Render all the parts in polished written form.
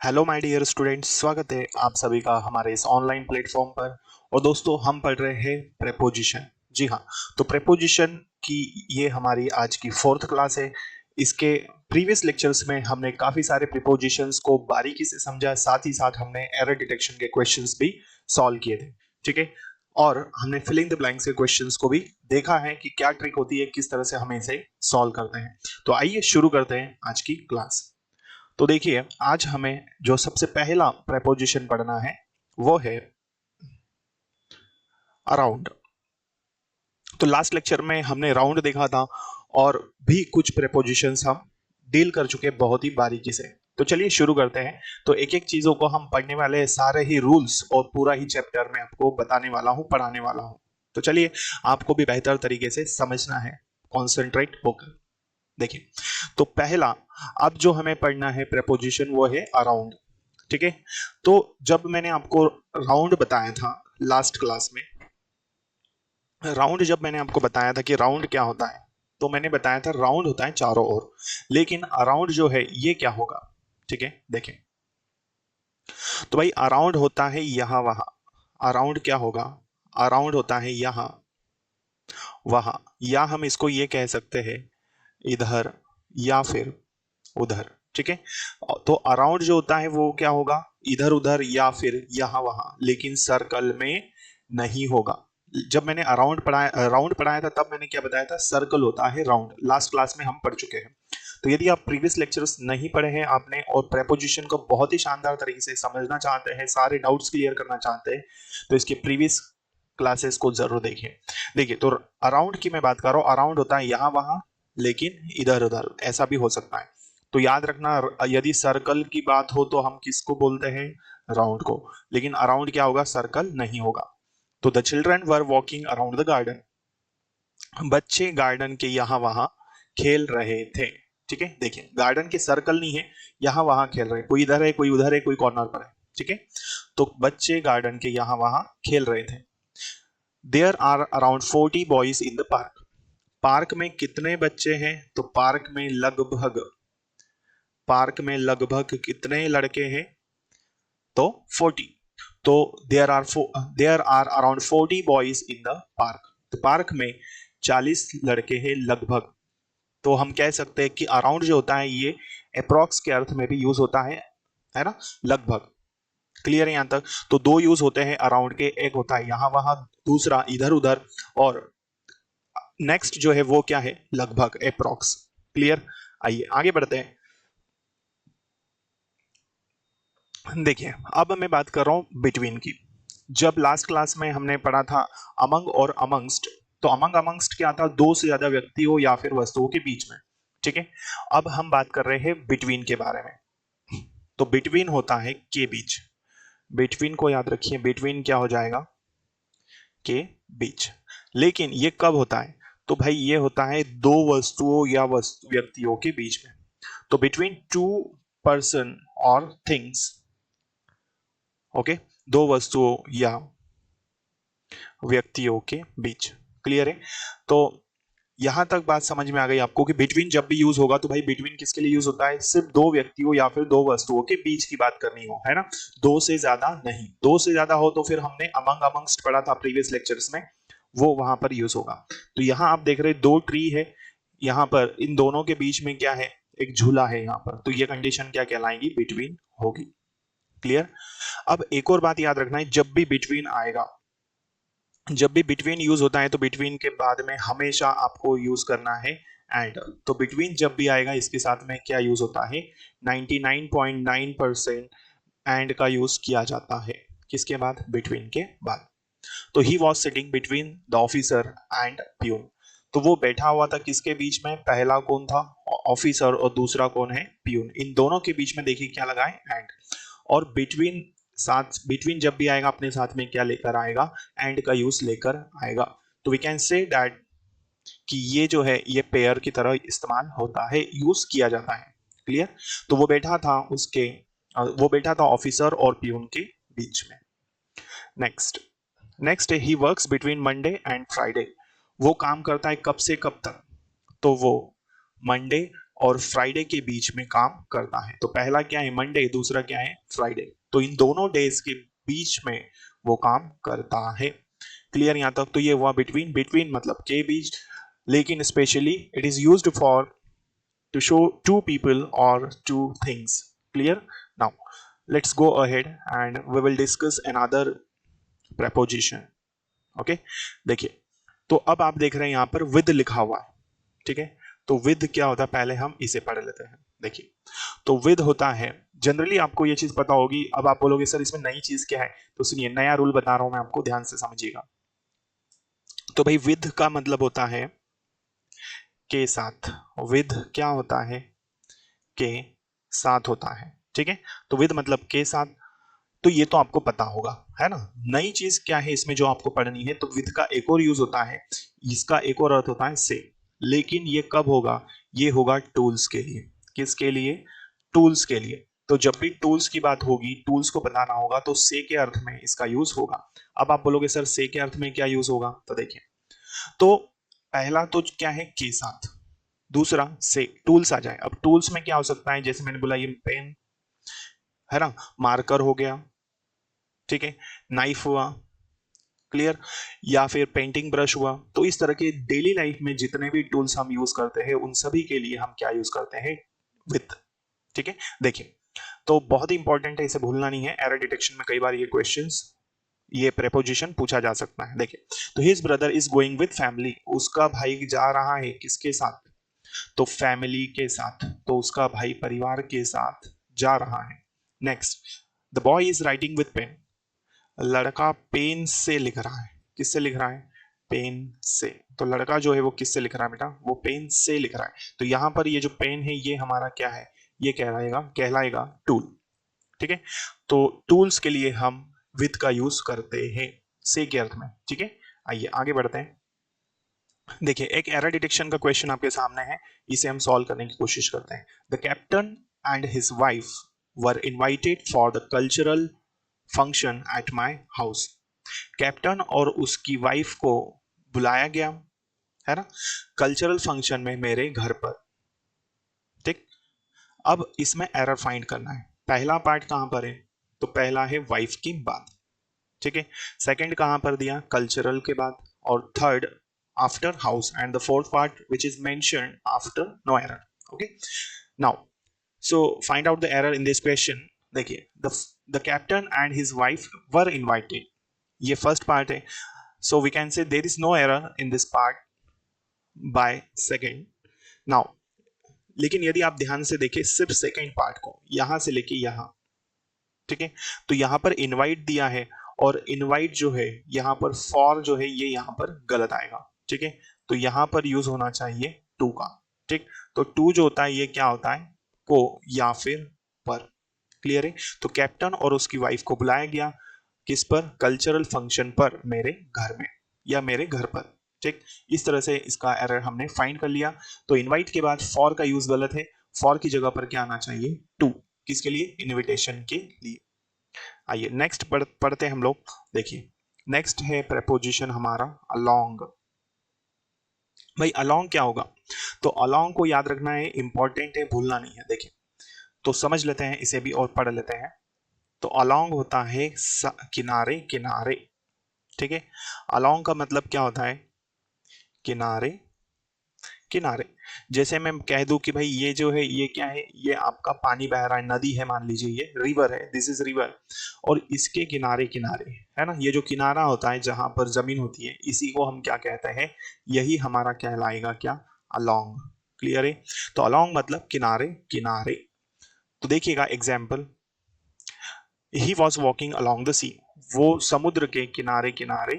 Hello my dear students, स्वागत है आप सभी का हमारे इस ऑनलाइन प्लेटफॉर्म पर। और दोस्तों, हम पढ़ रहे हैं प्रेपोजिशन। जी हाँ, तो प्रेपोजिशन की ये हमारी आज की फोर्थ क्लास है। इसके प्रीवियस लेक्चर्स में हमने काफी सारे प्रीपोजिशंस को बारीकी से समझा, साथ ही साथ हमने एरर डिटेक्शन के क्वेश्चंस भी सॉल्व किए थे। ठीक है, और हमने फिलिंग द ब्लैंक्स के क्वेश्चंस को भी देखा है कि क्या ट्रिक होती है, किस तरह से हम इसे सॉल्व करते हैं। तो आइए शुरू करते हैं आज की क्लास। तो देखिए, आज हमें जो सबसे पहला प्रेपोजिशन पढ़ना है वो है अराउंड। तो लास्ट लेक्चर में हमने राउंड देखा था और भी कुछ प्रेपोजिशंस हम डील कर चुके हैं बहुत ही बारीकी से। तो चलिए शुरू करते हैं। तो एक एक चीजों को हम पढ़ने वाले हैं, सारे ही रूल्स और पूरा ही चैप्टर में आपको बताने वाला हूं, पढ़ाने वाला हूं। तो चलिए, आपको भी बेहतर तरीके से समझना है, कॉन्सेंट्रेट होकर देखिए। तो पहला, अब जो हमें पढ़ना है प्रेपोजिशन वो है अराउंड। ठीक है, तो जब मैंने आपको राउंड बताया था लास्ट क्लास में, राउंड जब मैंने आपको बताया था कि राउंड क्या होता है, तो मैंने बताया था राउंड होता है चारों ओर, लेकिन अराउंड जो है ये क्या होगा। ठीक है, देखें। तो भाई अराउंड होता है यहां वहां। अराउंड क्या होगा? अराउंड होता है यहां वहां, या हम इसको ये कह सकते हैं इधर या फिर उधर। ठीक है, तो अराउंड जो होता है वो क्या होगा? इधर उधर या फिर यहां वहां, लेकिन सर्कल में नहीं होगा। जब मैंने अराउंड पढ़ाया, राउंड पढ़ाया था, तब मैंने क्या बताया था? सर्कल होता है राउंड। लास्ट क्लास में हम पढ़ चुके हैं। तो यदि आप प्रीवियस लेक्चर्स नहीं पढ़े हैं आपने और प्रेपोजिशन को बहुत ही शानदार तरीके से समझना चाहते हैं, सारे डाउट्स क्लियर करना चाहते हैं, तो इसके प्रीवियस क्लासेस को जरूर देखिए। देखिए, तो अराउंड की मैं बात कर रहा हूं, अराउंड होता है यहां वहां, लेकिन इधर उधर ऐसा भी हो सकता है। तो याद रखना, यदि सर्कल की बात हो तो हम किसको बोलते हैं? राउंड को। लेकिन अराउंड क्या होगा? सर्कल नहीं होगा। तो the children were walking around the garden. बच्चे गार्डन के यहां वहां खेल रहे थे। ठीक है, देखिए, गार्डन के सर्कल नहीं है, यहां वहां खेल रहे हैं। कोई इधर है, कोई उधर है, कोई कॉर्नर पर है। ठीक है, तो बच्चे गार्डन के यहां वहां खेल रहे थे। There are around 40 boys in the park. Park में कितने बच्चे हैं? तो पार्क में लगभग कितने लड़के हैं? तो 40। तो there are around 40 boys in the park. तो पार्क में 40 लड़के हैं लगभग। तो हम कह सकते हैं कि अराउंड जो होता है ये अप्रोक्स के अर्थ में भी यूज होता है ना, लगभग। क्लियर है यहां तक? तो दो यूज होते हैं अराउंड के, एक होता है यहां वहां, दूसरा इधर उधर, और नेक्स्ट जो है वो क्या है? लगभग, अप्रोक्स। क्लियर? आइए आगे बढ़ते हैं। देखिए, अब मैं बात कर रहा हूं बिटवीन की। जब लास्ट क्लास में हमने पढ़ा था अमंग और अमंगस्ट, तो अमंग अमंगस्ट क्या था? दो से ज्यादा व्यक्तियों या फिर वस्तुओं के बीच में। ठीक है, अब हम बात कर रहे हैं बिटवीन के बारे में। तो बिटवीन होता है के बीच। बिटवीन को याद रखिए, बिटवीन क्या हो जाएगा? के बीच। लेकिन ये कब होता है? तो भाई ये होता है दो वस्तुओं या व्यक्तियों के बीच में। तो बिटवीन टू पर्सन और थिंग्स। ओके, दो वस्तुओं या व्यक्तियों के बीच। क्लियर है? तो यहां तक बात समझ में आ गई आपको कि बिटवीन जब भी यूज होगा तो भाई बिटवीन किसके लिए यूज होता है? सिर्फ दो व्यक्तियों या फिर दो वस्तुओं के बीच की बात करनी हो, है ना। दो से ज्यादा नहीं। दो से ज्यादा हो तो फिर हमने अमंग अमंगस्ट पढ़ा था प्रीवियस लेक्चर्स में, वो वहां पर यूज होगा। तो यहां आप देख रहे दो ट्री है, यहां पर इन दोनों के बीच में क्या है? एक झूला है यहां पर। तो ये कंडीशन क्या कहलाएगी? बिटवीन होगी। क्लियर? अब एक और बात याद रखना है, जब भी बिटवीन आएगा, जब भी बिटवीन यूज होता है तो बिटवीन के बाद में हमेशा आपको यूज करना है एंड। तो बिटवीन जब भी आएगा इसके साथ में क्या यूज होता है? 99.9% एंड का यूज किया जाता है। किसके बाद? बिटवीन के बाद। तो he was sitting between the officer and peon. तो वो बैठा हुआ था किसके बीच में? पहला कौन था? ऑफिसर, और दूसरा कौन है? प्यून। इन दोनों के बीच में देखिए क्या लगा है? एंड। और बिटवीन, साथ बिटवीन जब भी आएगा अपने साथ में क्या लेकर आएगा? एंड का यूज लेकर आएगा। तो वी कैन से दैट कि ये जो है ये पेयर की तरह इस्तेमाल होता है, यूज किया जाता है। क्लियर? तो वो बैठा था ऑफिसर और प्यून के बीच में। Next, next he works between Monday and Friday. वो काम करता है कब से कब तक? तो वो मंडे और फ्राइडे के बीच में काम करता है। तो पहला क्या है मंडे, दूसरा क्या है फ्राइडे, तो इन दोनों डेज के बीच में वो काम करता है। क्लियर यहाँ तक? तो ये हुआ बिटवीन, बिटवीन मतलब के बीच, लेकिन specially it is used for to show two people or two things. Clear? Now let's go ahead and we will discuss another preposition. Okay, देखिए, तो अब आप देख रहे हैं यहाँ पर with लिखा हुआ है, ठीक है। तो with क्या होता है पहले हम इसे पढ़ लेते हैं। देखिए, तो with होता है, जनरली आपको ये चीज पता होगी। अब आप बोलोगे सर इसमें नई चीज क्या है, तो सुनिए नया रूल बता रहा हूं मैं आपको, ध्यान से समझिएगा। तो भाई with का मतलब होता है के साथ। with क्या होता है, के साथ होता है, ठीक है। तो विद मतलब के साथ, तो ये तो आपको पता होगा, है ना। नई चीज क्या है इसमें जो आपको पढ़नी है, तो विद का एक और यूज होता है, इसका एक और अर्थ होता है से। लेकिन ये कब होगा, ये होगा टूल्स के लिए। किसके लिए? टूल्स के लिए। तो जब भी टूल्स की बात होगी, टूल्स को बताना होगा, तो से के अर्थ में इसका यूज होगा। अब आप बोलोगे सर से के अर्थ में क्या यूज होगा, तो देखिए, तो पहला तो क्या है के साथ, दूसरा से टूल्स आ जाए। अब टूल्स में क्या हो सकता है, जैसे मैंने बोला ये पेन है ना, मार्कर हो गया, ठीक है, नाइफ हुआ, क्लियर, या फिर पेंटिंग ब्रश हुआ। तो इस तरह के डेली लाइफ में जितने भी टूल्स हम यूज करते हैं उन सभी के लिए हम क्या यूज करते हैं, विथ, ठीक है। देखिए, तो बहुत ही इंपॉर्टेंट है, इसे भूलना नहीं है। एरर डिटेक्शन में कई बार ये क्वेश्चंस, ये प्रेपोजिशन पूछा जा सकता है। देखिए, तो his brother is going with family, उसका भाई जा रहा है किसके साथ, तो फैमिली के साथ, तो उसका भाई परिवार के साथ जा रहा है। Next, the boy is writing with pen, लड़का पेन से लिख रहा है। किससे लिख रहा है, पेन से। तो लड़का जो है वो किससे लिख रहा है बेटा, वो पेन से लिख रहा है। तो यहां पर ये जो पेन है ये हमारा क्या है, ये कहलाएगा, कहलाएगा टूल, ठीक है। तो टूल्स के लिए हम विथ का यूज करते हैं से के अर्थ में, ठीक है। आइए आगे बढ़ते हैं। देखिए, एक एरर डिटेक्शन का क्वेश्चन आपके सामने है, इसे हम सॉल्व करने की कोशिश करते हैं। The captain and his wife were invited for the cultural function at my house. Captain और उसकी वाइफ को बुलाया गया, है ना, कल्चरल फंक्शन में मेरे घर पर, ठीक। अब इसमें एरर फाइंड करना है। पहला पार्ट कहां पर है, तो पहला है वाइफ की बात, ठीक है। सेकंड कहां पर दिया, कल्चरल के बाद, और third after house, and the fourth part which is mentioned after no error. Okay, now so find out the error in this question. देखिए, the captain and his wife were invited, ये first part है। So we can say there is no error in this part by second. Now लेकिन यदि आप ध्यान से देखें सिर्फ सेकंड पार्ट को, यहां से लेके यहां, ठीक है, तो यहां पर इनवाइट दिया है, और इनवाइट जो है यहाँ पर फॉर जो है ये यहाँ पर गलत आएगा, ठीक है। तो यहाँ पर यूज होना चाहिए टू का, ठीक। तो टू जो होता है ये क्या होता है, को या फिर पर। क्लियर है? तो कैप्टन और उसकी वाइफ को बुलाया गया किस पर, कल्चरल फंक्शन पर मेरे घर में, या मेरे घर पर, ठीक। इस तरह से इसका एरर हमने फाइंड कर लिया। तो इनवाइट के बाद फॉर का यूज गलत है, फॉर की जगह पर क्या आना चाहिए, टू। किसके लिए, इनविटेशन के लिए। आइए नेक्स्ट पढ़ते हैं हम लोग। देखिए, नेक्स्ट है प्रेपोजिशन हमारा अलोंग। भाई अलोंग क्या होगा, तो अलोंग को याद रखना है, इंपॉर्टेंट है, भूलना नहीं है। देखिए, तो समझ लेते हैं इसे भी और पढ़ लेते हैं। तो अलोंग होता है किनारे किनारे, ठीक है। अलोंग का मतलब क्या होता है, किनारे किनारे। जैसे मैं कह दूं कि भाई ये जो है ये क्या है, ये आपका पानी बह रहा है, नदी है मान लीजिए, ये रिवर है, दिस इज रिवर, और इसके किनारे किनारे, है ना, ये जो किनारा होता है जहां पर जमीन होती है, इसी को हम क्या कहते हैं, यही हमारा कहलाएगा क्या, अलोंग। क्लियर है? तो अलोंग मतलब किनारे किनारे। तो देखिएगा example, he was walking along the sea, वो समुद्र के किनारे किनारे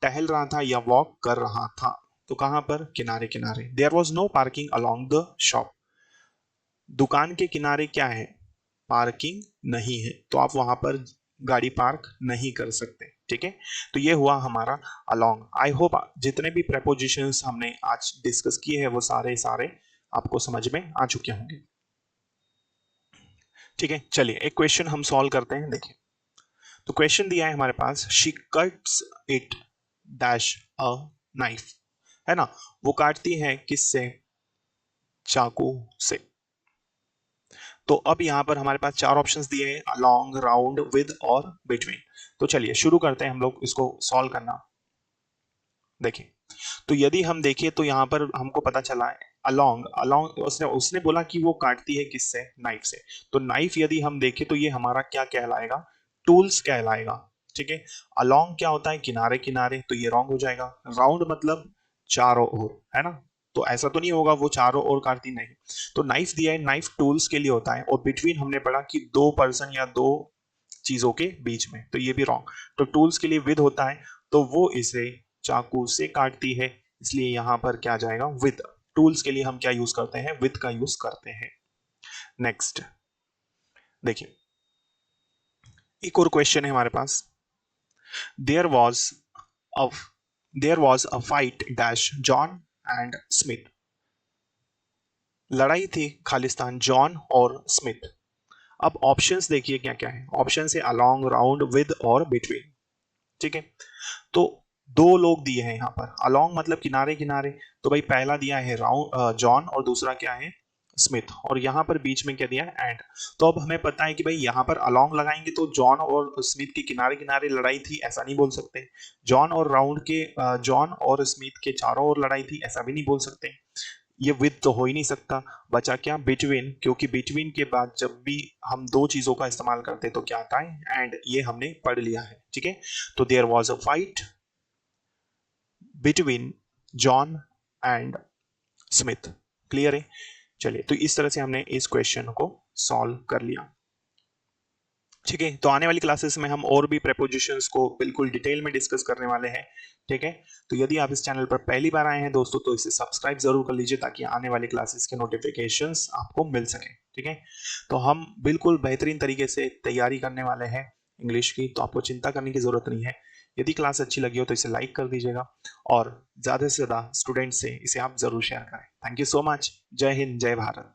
टहल रहा था या वॉक कर रहा था। तो कहां पर, किनारे किनारे। There was no parking along the shop, दुकान के किनारे क्या है, पार्किंग नहीं है, तो आप वहां पर गाड़ी पार्क नहीं कर सकते, ठीक है। तो ये हुआ हमारा अलोंग। आई होप जितने भी प्रेपोजिशंस हमने आज डिस्कस किए हैं वो सारे सारे आपको समझ में आ चुके होंगे, ठीक है। चलिए एक क्वेश्चन हम सॉल्व करते हैं। देखिए, तो क्वेश्चन दिया है हमारे पास, she cuts it dash a knife, है ना, वो काटती है किससे, चाकू से। तो अब यहां पर हमारे पास चार ऑप्शंस दिए हैं, अलोंग, राउंड, विद और बिटवीन। तो चलिए शुरू करते हैं हम लोग इसको सॉल्व करना। देखिए, तो यदि हम देखें तो यहां पर हमको पता चला है अलोंग, अलोंग उसने उसने बोला कि वो काटती है किससे, नाइफ से। तो नाइफ यदि हम देखें तो ये हमारा क्या कहलाएगा, टूल्स कहलाएगा। ठीक है, अलोंग क्या होता है, किनारे किनारे, तो ये रॉन्ग हो जाएगा। राउंड मतलब चारों ओर, है ना, तो ऐसा तो नहीं होगा वो चारों ओर काटती, नहीं। तो नाइफ दिया है, नाइफ टूल्स के लिए होता है। और बिटवीन हमने पढ़ा कि दो पर्सन या दो चीजों के बीच में, तो ये भी रॉन्ग। तो टूल्स के लिए विद होता है, तो वो इसे चाकू से काटती है, इसलिए यहां पर क्या जाएगा, विद। टूल्स के लिए हम क्या यूज करते हैं, विद का यूज करते हैं। नेक्स्ट देखिए, एक और क्वेश्चन है हमारे पास। There was a there was a fight dash John and Smith. लड़ाई थी खालिस्तान जॉन और स्मिथ। अब ऑप्शंस देखिए क्या क्या है। ऑप्शन है अलोंग, राउंड, विद और बिटवीन। ठीक है, तो दो लोग दिए हैं यहाँ पर, अलोंग मतलब किनारे किनारे, तो भाई पहला दिया है राउंड जॉन और दूसरा क्या है, स्मिथ। और यहाँ पर बीच में क्या दिया है, एंड। तो अब हमें पता है कि भाई यहाँ पर अलोंग लगाएंगे तो जॉन और स्मिथ के किनारे किनारे लड़ाई थी, ऐसा नहीं बोल सकते। जॉन और राउंड के जॉन और स्मिथ के चारों ओर लड़ाई थी, ऐसा भी नहीं बोल सकते। ये विद तो हो ही नहीं सकता। बचा क्या, बिटवीन, क्योंकि बिटवीन के बाद जब भी हम दो चीजों का इस्तेमाल करते हैं तो क्या आता है, एंड। ये हमने पढ़ लिया है। ठीक है, तो there was a fight between John and Smith. Clear है। चलिए, तो इस तरह से हमने इस क्वेश्चन को सॉल्व कर लिया। ठीक है, तो आने वाली क्लासेस में हम और भी प्रेपोजिशंस को बिल्कुल डिटेल में डिस्कस करने वाले हैं। ठीक है, तो यदि आप इस चैनल पर पहली बार आए हैं दोस्तों तो इसे सब्सक्राइब जरूर कर लीजिए ताकि आने वाली क्लासेस के नोटिफिकेशंस आपको मिल सके। ठीक है, तो हम बिल्कुल बेहतरीन तरीके से तैयारी करने वाले हैं इंग्लिश की, तो आपको चिंता करने की जरूरत नहीं है। यदि क्लास अच्छी लगी हो तो इसे लाइक कर दीजिएगा और ज्यादा से ज्यादा स्टूडेंट से इसे आप जरूर शेयर करें। Thank you so much. जय हिंद, जय भारत।